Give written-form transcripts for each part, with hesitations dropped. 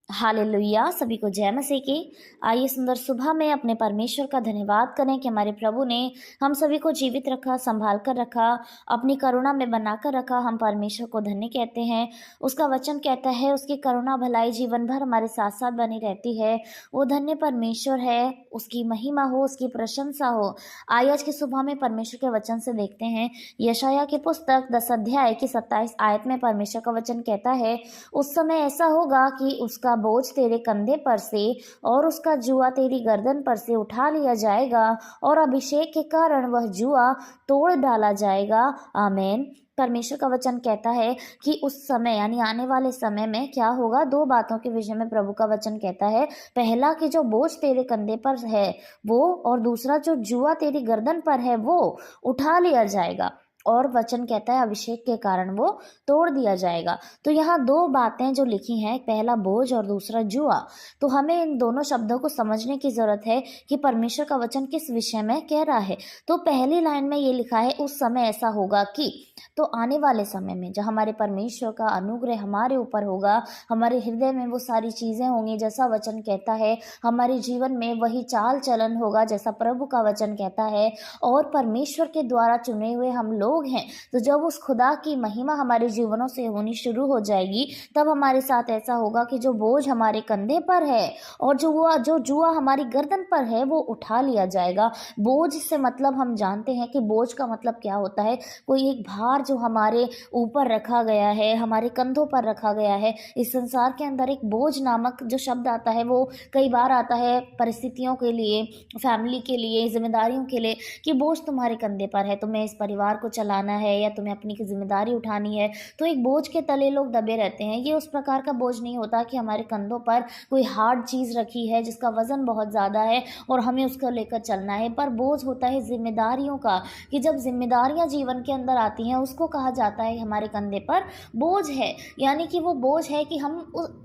Hallelujah. सभी को जय मसीह की। आइए सुंदर सुबह में अपने परमेश्वर का धन्यवाद करें कि हमारे प्रभु ने हम सभी को जीवित रखा, संभाल कर रखा, अपनी करुणा में बनाकर रखा। हम परमेश्वर को धन्य कहते हैं। उसका वचन कहता है उसकी करुणा भलाई जीवन भर हमारे साथ साथ बनी रहती है। वो धन्य परमेश्वर है, उसकी महिमा हो, उसकी प्रशंसा हो। आइए आज की सुबह में परमेश्वर के वचन से देखते हैं। यशायाह की पुस्तक 10 अध्याय की 27 आयत में परमेश्वर का वचन कहता है, उस समय ऐसा होगा कि उसका बोझ तेरे कंधे पर से और उसका जुआ तेरी गर्दन पर से उठा लिया जाएगा और अभिषेक के कारण वह जुआ तोड़ डाला जाएगा। आमीन। परमेश्वर का वचन कहता है कि उस समय यानी आने वाले समय में क्या होगा, दो बातों के विषय में प्रभु का वचन कहता है। पहला कि जो बोझ तेरे कंधे पर है वो, और दूसरा जो जुआ तेरी गर्दन पर है वो उठा लिया जाएगा। और वचन कहता है अभिषेक के कारण वो तोड़ दिया जाएगा। तो यहाँ दो बातें जो लिखी हैं, पहला बोझ और दूसरा जुआ। तो हमें इन दोनों शब्दों को समझने की जरूरत है कि परमेश्वर का वचन किस विषय में कह रहा है। तो पहली लाइन में ये लिखा है उस समय ऐसा होगा कि, तो आने वाले समय में जब हमारे परमेश्वर का अनुग्रह हमारे ऊपर होगा, हमारे हृदय में वो सारी चीजें होंगी जैसा वचन कहता है, हमारे जीवन में वही चाल चलन होगा जैसा प्रभु का वचन कहता है, और परमेश्वर के द्वारा चुने हुए हम लोग हैं। तो जब उस खुदा की महिमा हमारे जीवनों से होनी शुरू हो जाएगी, तब हमारे साथ ऐसा होगा कि जो बोझ हमारे कंधे पर है और जो जुआ हमारी गर्दन पर है वो उठा लिया जाएगा। बोझ से मतलब हम जानते हैं कि बोझ का मतलब क्या होता है, कोई एक भार जो हमारे ऊपर रखा गया है, हमारे कंधों पर रखा गया है। इस संसार के अंदर एक बोझ नामक जो शब्द आता है वो कई बार आता है परिस्थितियों के लिए, फैमिली के लिए, जिम्मेदारियों के लिए, कि बोझ तुम्हारे कंधे पर है, तुम्हें इस परिवार को चलाना है या तुम्हें अपनी की जिम्मेदारी उठानी है। तो एक बोझ के तले लोग दबे रहते हैं। ये उस प्रकार का बोझ नहीं होता कि हमारे कंधों पर कोई हार्ड चीज रखी है जिसका वजन बहुत ज्यादा है और हमें उसको लेकर चलना है, पर बोझ होता है जिम्मेदारियों का, कि जब जिम्मेदारियां जीवन के अंदर आती हैं उसको कहा जाता है हमारे कंधे पर बोझ है। यानी कि वो बोझ है कि हम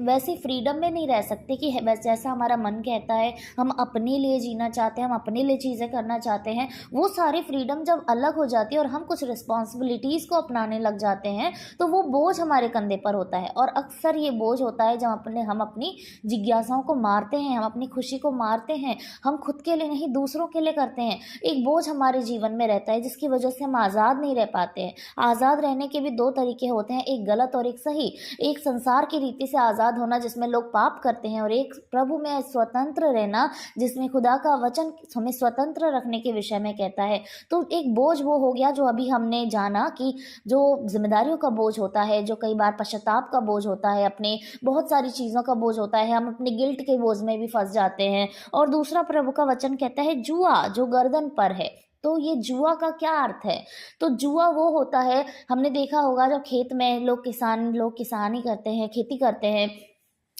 वैसे फ्रीडम में नहीं रह सकते कि जैसा हमारा मन कहता है, हम अपने लिए जीना चाहते हैं, हम अपने लिए चीजें करना चाहते हैं। वो सारी फ्रीडम जब अलग हो जाती है और हम कुछ रिस्पॉन्सिबिलिटीज को अपनाने लग जाते हैं, तो वो बोझ हमारे कंधे पर होता है। और अक्सर ये बोझ होता है जब हम अपनी जिज्ञासाओं को मारते हैं, हम अपनी खुशी को मारते हैं, हम खुद के लिए नहीं दूसरों के लिए करते हैं। एक बोझ हमारे जीवन में रहता है जिसकी वजह से हम आज़ाद नहीं रह पाते हैं। आज़ाद रहने के भी दो तरीके होते हैं, एक गलत और एक सही। एक संसार की रीति से आज़ाद होना जिसमें लोग पाप करते हैं, और एक प्रभु में स्वतंत्र रहना जिसमें खुदा का वचन हमें स्वतंत्र रखने के विषय में कहता है। तो एक बोझ वो हो गया जो अभी हमने जाना कि जो जिम्मेदारियों का बोझ होता है, जो कई बार पश्चाताप का बोझ होता है, अपने बहुत सारी चीज़ों का बोझ होता है, हम अपने गिल्ट के बोझ में भी फंस जाते हैं। और दूसरा प्रभु का वचन कहता है जुआ, जो गर्दन पर है। तो ये जुआ का क्या अर्थ है? तो जुआ वो होता है, हमने देखा होगा जब खेत में लोग किसानी करते हैं, खेती करते हैं,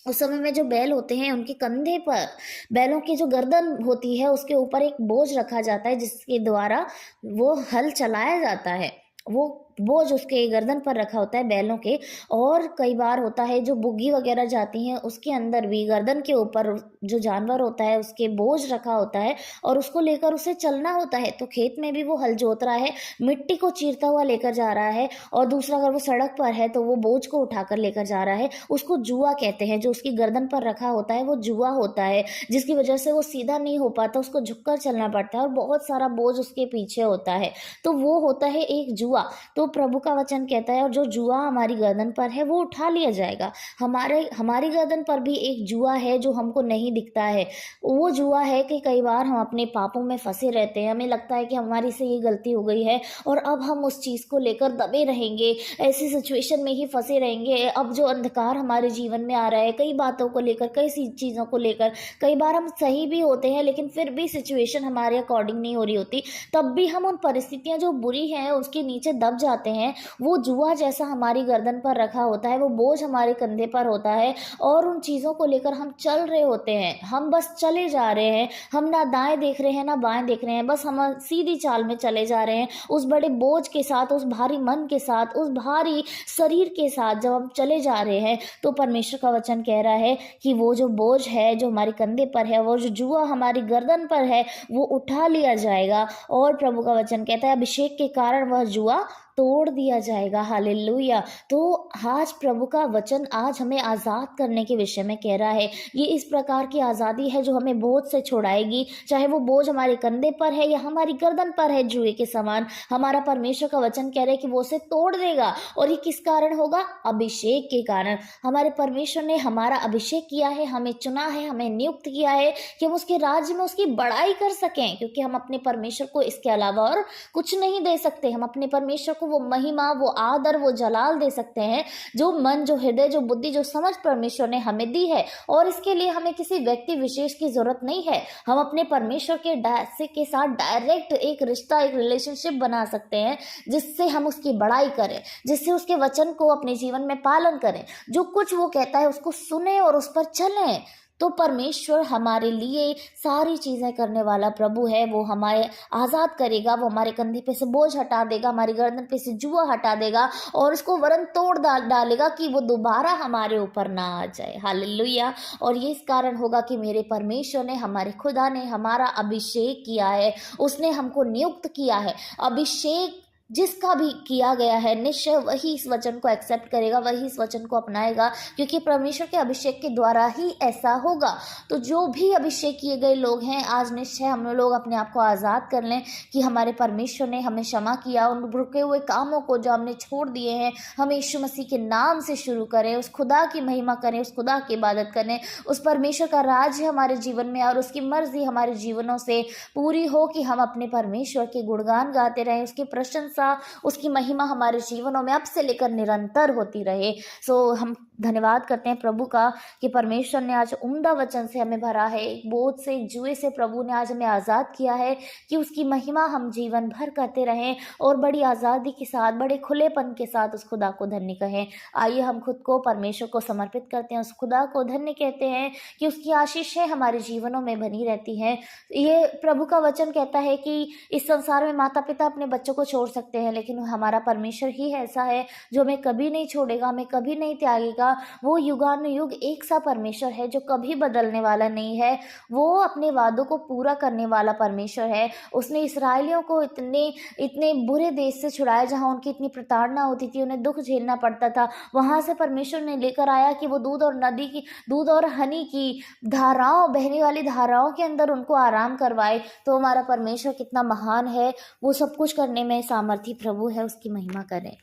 उस समय में जो बैल होते हैं उनके कंधे पर, बैलों की जो गर्दन होती है उसके ऊपर एक बोझ रखा जाता है जिसके द्वारा वो हल चलाया जाता है। वो बोझ उसके गर्दन पर रखा होता है बैलों के। और कई बार होता है जो बुग्गी वगैरह जाती हैं उसके अंदर भी गर्दन के ऊपर जो जानवर होता है उसके बोझ रखा होता है और उसको लेकर उसे चलना होता है। तो खेत में भी वो हल जोत रहा है, मिट्टी को चीरता हुआ लेकर जा रहा है, और दूसरा अगर वो सड़क पर है तो वो बोझ को उठाकर लेकर जा रहा है। उसको जुआ कहते हैं। जो उसकी गर्दन पर रखा होता है वो जुआ होता है, जिसकी वजह से वो सीधा नहीं हो पाता, उसको झुककर चलना पड़ता है और बहुत सारा बोझ उसके पीछे होता है। तो वो होता है एक जुआ। तो प्रभु का वचन कहता है और जो जुआ हमारी गर्दन पर है वो उठा लिया जाएगा। हमारी गर्दन पर भी एक जुआ है जो हमको नहीं दिखता है। वो जुआ है कि कई बार हम अपने पापों में फंसे रहते हैं, हमें लगता है कि हमारी से ये गलती हो गई है और अब हम उस चीज़ को लेकर दबे रहेंगे, ऐसी सिचुएशन में ही फंसे रहेंगे। अब जो अंधकार हमारे जीवन में आ रहा है, कई बातों को लेकर, कई चीज़ों को लेकर, कई बार हम सही भी होते हैं लेकिन फिर भी सिचुएशन हमारे अकॉर्डिंग नहीं हो रही होती, तब भी हम उन परिस्थितियां जो बुरी हैं उसके नीचे दब जाते हैं। वो जुआ जैसा हमारी गर्दन पर रखा होता है, वो बोझ हमारे कंधे पर होता है और उन चीज़ों को लेकर हम चल रहे होते हैं। हम बस चले जा रहे हैं, हम ना दाएं देख रहे हैं ना बाएं देख रहे हैं, बस हम सीधी चाल में चले जा रहे हैं। उस बड़े बोझ के साथ, उस भारी मन के साथ, उस भारी शरीर के साथ जब हम चले जा रहे हैं, तो परमेश्वर का वचन कह रहा है कि वो जो बोझ है जो हमारे कंधे पर है, वो जो जुआ हमारी गर्दन पर है, वो उठा लिया जाएगा। और प्रभु का वचन कहता है अभिषेक के कारण वह जुआ तोड़ दिया जाएगा। हालेलुया। तो आज प्रभु का वचन आज हमें आज़ाद करने के विषय में कह रहा है। ये इस प्रकार की आज़ादी है जो हमें बोझ से छुड़ाएगी, चाहे वो बोझ हमारे कंधे पर है या हमारी गर्दन पर है जुए के समान। हमारा परमेश्वर का वचन कह रहा है कि वो उसे तोड़ देगा। और ये किस कारण होगा? अभिषेक के कारण। हमारे परमेश्वर ने हमारा अभिषेक किया है, हमें चुना है, हमें नियुक्त किया है कि हम उसके राज्य में उसकी बड़ाई कर सकें, क्योंकि हम अपने परमेश्वर को इसके अलावा और कुछ नहीं दे सकते। हम अपने परमेश्वर को वो महिमा, वो आदर, वो जलाल दे सकते हैं जो मन, जो हृदय, जो बुद्धि, जो समझ परमेश्वर ने हमें दी है। और इसके लिए हमें किसी व्यक्ति विशेष की जरूरत नहीं है। हम अपने परमेश्वर के साथ डायरेक्ट एक रिश्ता, एक रिलेशनशिप बना सकते हैं, जिससे हम उसकी बड़ाई करें, जिससे उसके वचन को अपने जीवन में पालन करें, जो कुछ वो कहता है उसको सुने और उस पर चलें। तो परमेश्वर हमारे लिए सारी चीज़ें करने वाला प्रभु है। वो हमारे आज़ाद करेगा, वो हमारे कंधे पे से बोझ हटा देगा, हमारी गर्दन पे से जुआ हटा देगा और उसको वरन तोड़ डालेगा कि वो दोबारा हमारे ऊपर ना आ जाए। हालेलुया। और ये इस कारण होगा कि मेरे परमेश्वर ने, हमारे खुदा ने हमारा अभिषेक किया है, उसने हमको नियुक्त किया है। अभिषेक जिसका भी किया गया है, निश्चय वही इस वचन को एक्सेप्ट करेगा, वही इस वचन को अपनाएगा, क्योंकि परमेश्वर के अभिषेक के द्वारा ही ऐसा होगा। तो जो भी अभिषेक किए गए लोग हैं, आज निश्चय हम लोग अपने आप को आज़ाद कर लें कि हमारे परमेश्वर ने हमें क्षमा किया। उन रुके हुए कामों को जो हमने छोड़ दिए हैं, हम यीशु मसीह के नाम से शुरू करें, उस खुदा की महिमा करें, उस खुदा की इबादत करें, उस परमेश्वर का राज हमारे जीवन में और उसकी मर्जी हमारे जीवनों से पूरी हो कि हम अपने परमेश्वर के गुणगान गाते रहें, उसकी प्रशंसा, उसकी महिमा हमारे जीवनों में अब से लेकर निरंतर होती रहे। सो हम धन्यवाद करते हैं प्रभु का कि परमेश्वर ने आज उम्दा वचन से हमें भरा है, एक बोझ से, एक जुए से प्रभु ने आज हमें आज़ाद किया है कि उसकी महिमा हम जीवन भर करते रहें और बड़ी आज़ादी के साथ, बड़े खुलेपन के साथ उस खुदा को धन्य कहें। आइए हम खुद को परमेश्वर को समर्पित करते हैं, उस खुदा को धन्य कहते हैं कि उसकी आशीषें हमारे जीवनों में बनी रहती हैं। ये प्रभु का वचन कहता है कि इस संसार में माता पिता अपने बच्चों को छोड़ सकते हैं, लेकिन हमारा परमेश्वर ही ऐसा है जो हमें कभी नहीं छोड़ेगा, हमें कभी नहीं त्यागेगा। वो युगानुयुग एक सा परमेश्वर है जो कभी बदलने वाला नहीं है। वो अपने वादों को पूरा करने वाला परमेश्वर है। उसने इसराइलियों को इतने बुरे देश से छुड़ाया जहाँ उनकी इतनी प्रताड़ना होती थी, उन्हें दुख झेलना पड़ता था। वहाँ से परमेश्वर ने लेकर आया कि वो दूध और हनी की धाराओं, बहने वाली धाराओं के अंदर उनको आराम करवाए। तो हमारा परमेश्वर कितना महान है, वो सब कुछ करने में सामर्थी प्रभु है, उसकी महिमा करें।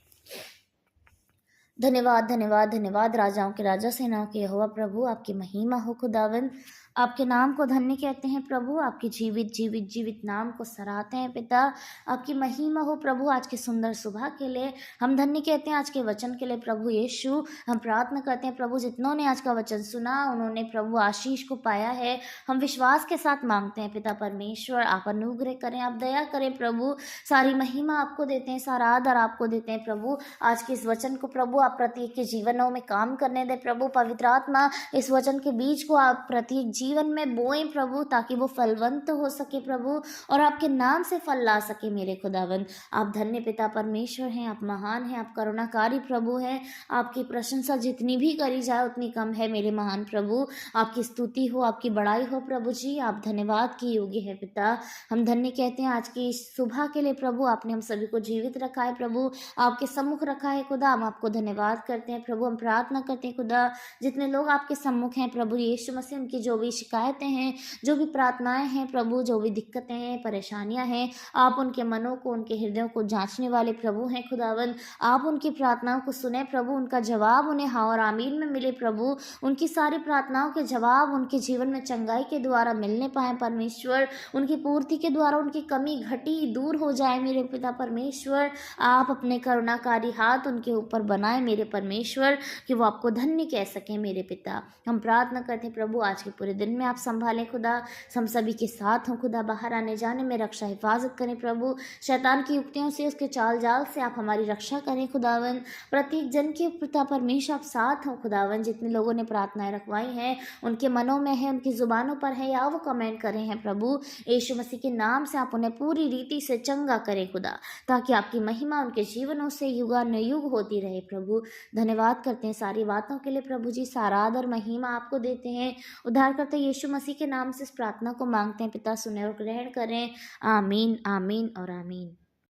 धन्यवाद, धन्यवाद, धन्यवाद। राजाओं के राजा, सेनाओं के यहोवा प्रभु, आपकी महिमा हो खुदावन। आपके नाम को धन्य कहते हैं प्रभु, आपके जीवित जीवित जीवित नाम को सराहते हैं पिता। आपकी महिमा हो प्रभु। आज की सुंदर सुबह के लिए हम धन्य कहते हैं, आज के वचन के लिए प्रभु यीशु हम प्रार्थना करते हैं प्रभु, जितनों ने आज का वचन सुना उन्होंने प्रभु आशीष को पाया है। हम विश्वास के साथ मांगते हैं पिता परमेश्वर, आप अनुग्रह करें, आप दया करें प्रभु। सारी महिमा आपको देते हैं, सारा आदर आपको देते हैं प्रभु। आज के इस वचन को प्रभु आप प्रत्येक के जीवनों में काम करने दें प्रभु। पवित्र आत्मा इस वचन के बीज को आप प्रत्येक जीवन में बोएं प्रभु, ताकि वो फलवंत हो सके प्रभु और आपके नाम से फल ला सके मेरे खुदावन। आप धन्य पिता परमेश्वर हैं, आप महान हैं, आप करुणाकारी प्रभु हैं। आपकी प्रशंसा जितनी भी करी जाए उतनी कम है मेरे महान प्रभु। आपकी स्तुति हो, आपकी बड़ाई हो प्रभु जी। आप धन्यवाद की योग्य है पिता। हम धन्य कहते हैं आज की इस सुबह के लिए प्रभु, आपने हम सभी को जीवित रखा है प्रभु, आपके सम्मुख रखा है खुदा। हम आपको धन्यवाद करते हैं प्रभु। हम प्रार्थना करते हैं खुदा, जितने लोग आपके सम्मुख हैं प्रभु यीशु मसीह, उनकी जो भी शिकायतें हैं, जो भी प्रार्थनाएं हैं प्रभु, जो भी दिक्कतें हैं, परेशानियां हैं, आप उनके मनों को, उनके हृदयों को जांचने वाले प्रभु हैं खुदावन। आप उनकी प्रार्थनाओं को सुने प्रभु, उनका जवाब उन्हें हाँ और आमीन में मिले प्रभु। उनकी सारी प्रार्थनाओं के जवाब उनके जीवन में चंगाई के द्वारा मिलने पाए परमेश्वर। उनकी पूर्ति के द्वारा उनकी कमी घटी दूर हो जाए मेरे पिता परमेश्वर। आप अपने करुणाकारी हाथ उनके ऊपर बनाए मेरे परमेश्वर, कि वो आपको धन्य कह सकें मेरे पिता। हम प्रार्थना करते हैं प्रभु, आज के पूरे दिन में आप संभालें खुदा, हम सभी के साथ हों खुदा। बाहर आने जाने में रक्षा हिफाजत करें प्रभु। शैतान की युक्तियों से, उसके चाल जाल से आप हमारी रक्षा करें खुदावन। प्रत्येक जन के पिता परमेश्वर आप साथ हों खुदावन। जितने लोगों ने प्रार्थनाएं रखवाई हैं, उनके मनों में है, उनकी जुबानों पर है, या वो कमेंट करें हैं प्रभु, यीशु मसीह के नाम से आप उन्हें पूरी रीति से चंगा करें खुदा, ताकि आपकी महिमा उनके जीवनों से युगानुयुग होती रहे प्रभु। धन्यवाद करते हैं सारी बातों के लिए प्रभु जी। सारा आदर महिमा आपको देते हैं। उद्धार करते यीशु मसीह के नाम से इस प्रार्थना को मांगते हैं पिता, सुने और ग्रहण करें। आमीन, आमीन और आमीन।